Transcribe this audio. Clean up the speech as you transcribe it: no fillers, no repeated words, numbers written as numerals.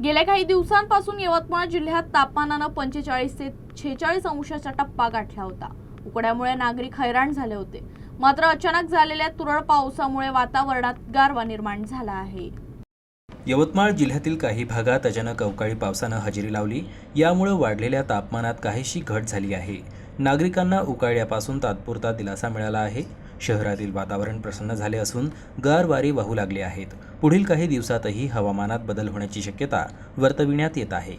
गेल्या काही दिवसांपासून यवतमाळ जिल्ह्यात तापमानाने 45 ते 46 अंशाचा टप्पा गाठला होता। उकड्यामुळे नागरिक हैराण झाले होते। मात्र अचानक झालेल्या तुरळक पावसामुळे वातावरणात गारवा निर्माण झाला आहे। यवतमाळ जिल्ह्यातील काही भागात अचानक अवकाळी पावसाने हजेरी लावली। यामुळे वाढलेल्या तापमानात काहीशी घट झाली आहे। नागरिकांना उकाड्यापासून तात्पुरता दिलासा मिळाला आहे। शहरातील वातावरण प्रसन्न झाले असून गार वारे वाहू लागले आहेत। पुढील काही दिवसातही हवामानात बदल होण्याची शक्यता वर्तविण्यात येत आहे।